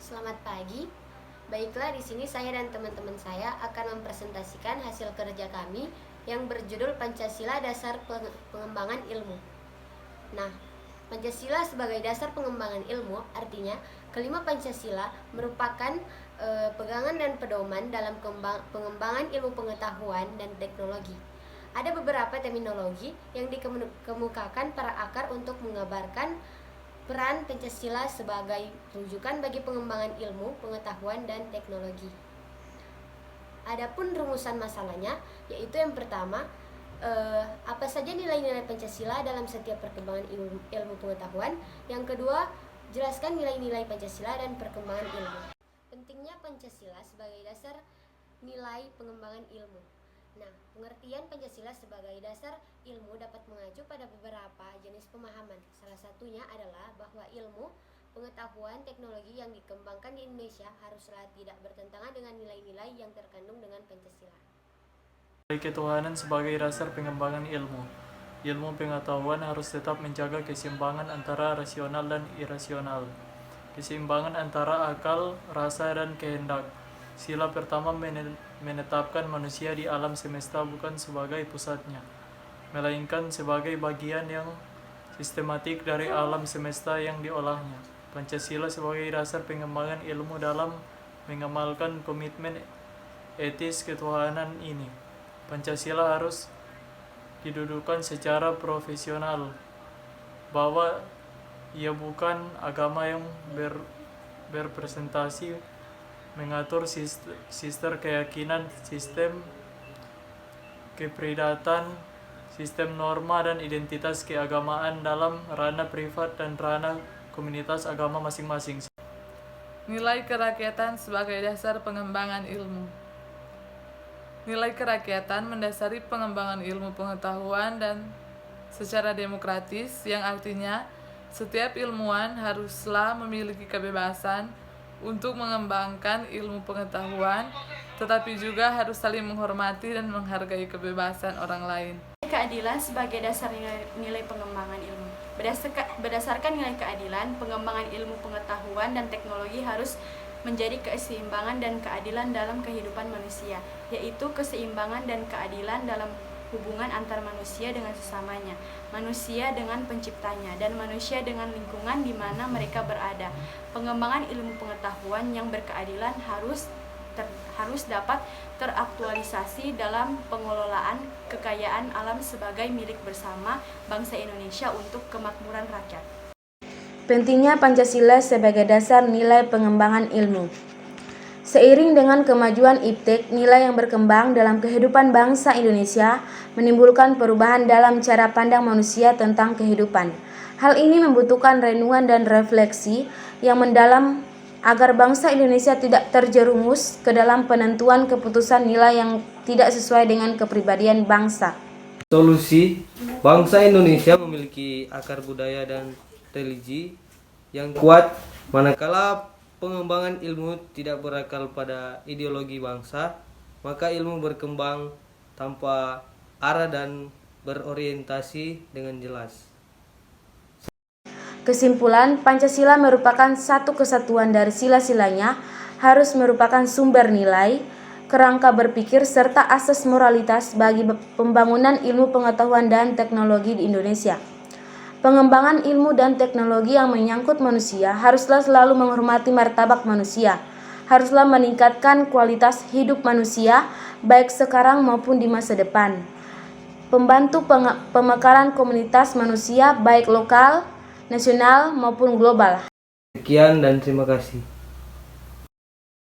Selamat pagi. Baiklah, di sini saya dan teman-teman saya akan mempresentasikan hasil kerja kami yang berjudul Pancasila Dasar Pengembangan Ilmu. Nah, Pancasila sebagai dasar pengembangan ilmu artinya kelima Pancasila merupakan pegangan dan pedoman dalam pengembangan ilmu pengetahuan dan teknologi. Ada beberapa terminologi yang dikemukakan para akar untuk mengabarkan peran Pancasila sebagai rujukan bagi pengembangan ilmu, pengetahuan, dan teknologi. Adapun rumusan masalahnya, yaitu yang pertama, apa saja nilai-nilai Pancasila dalam setiap perkembangan ilmu pengetahuan. Yang kedua, jelaskan nilai-nilai Pancasila dan perkembangan ilmu. Pentingnya Pancasila sebagai dasar nilai pengembangan ilmu. Nah, pengertian Pancasila sebagai dasar ilmu dapat mengacu pada beberapa jenis pemahaman. Salah satunya adalah bahwa ilmu, pengetahuan, teknologi yang dikembangkan di Indonesia haruslah tidak bertentangan dengan nilai-nilai yang terkandung dengan Pancasila. Ketuhanan sebagai dasar pengembangan ilmu. Ilmu pengetahuan harus tetap menjaga keseimbangan antara rasional dan irasional. Keseimbangan antara akal, rasa, dan kehendak. Sila pertama menetapkan manusia di alam semesta bukan sebagai pusatnya, melainkan sebagai bagian yang sistematik dari alam semesta yang diolahnya. Pancasila sebagai dasar pengembangan ilmu dalam mengamalkan komitmen etis ketuhanan ini. Pancasila harus didudukan secara profesional bahwa ia bukan agama yang berpresentasi mengatur sistem keyakinan, sistem kepribadian, sistem norma dan identitas keagamaan dalam ranah privat dan ranah komunitas agama masing-masing. Nilai kerakyatan sebagai dasar pengembangan ilmu. Nilai kerakyatan mendasari pengembangan ilmu pengetahuan dan secara demokratis, yang artinya setiap ilmuwan haruslah memiliki kebebasan untuk mengembangkan ilmu pengetahuan, tetapi juga harus saling menghormati dan menghargai kebebasan orang lain. Keadilan sebagai dasar nilai pengembangan ilmu. Berdasarkan nilai keadilan, pengembangan ilmu pengetahuan dan teknologi harus menjadi keseimbangan dan keadilan dalam kehidupan manusia, yaitu keseimbangan dan keadilan dalam hubungan antar manusia dengan sesamanya, manusia dengan penciptanya, dan manusia dengan lingkungan di mana mereka berada. Pengembangan ilmu pengetahuan yang berkeadilan harus dapat teraktualisasi dalam pengelolaan kekayaan alam sebagai milik bersama bangsa Indonesia untuk kemakmuran rakyat. Pentingnya Pancasila sebagai dasar nilai pengembangan ilmu. Seiring dengan kemajuan iptek, nilai yang berkembang dalam kehidupan bangsa Indonesia menimbulkan perubahan dalam cara pandang manusia tentang kehidupan. Hal ini membutuhkan renungan dan refleksi yang mendalam agar bangsa Indonesia tidak terjerumus ke dalam penentuan keputusan nilai yang tidak sesuai dengan kepribadian bangsa. Solusi, bangsa Indonesia memiliki akar budaya dan religi yang kuat, manakala pengembangan ilmu tidak berakar pada ideologi bangsa, maka ilmu berkembang tanpa arah dan berorientasi dengan jelas. Kesimpulan, Pancasila merupakan satu kesatuan dari sila-silanya, harus merupakan sumber nilai, kerangka berpikir, serta asas moralitas bagi pembangunan ilmu pengetahuan dan teknologi di Indonesia. Pengembangan ilmu dan teknologi yang menyangkut manusia haruslah selalu menghormati martabat manusia, haruslah meningkatkan kualitas hidup manusia baik sekarang maupun di masa depan. Pembantu pemekaran komunitas manusia baik lokal, nasional maupun global. Sekian dan terima kasih.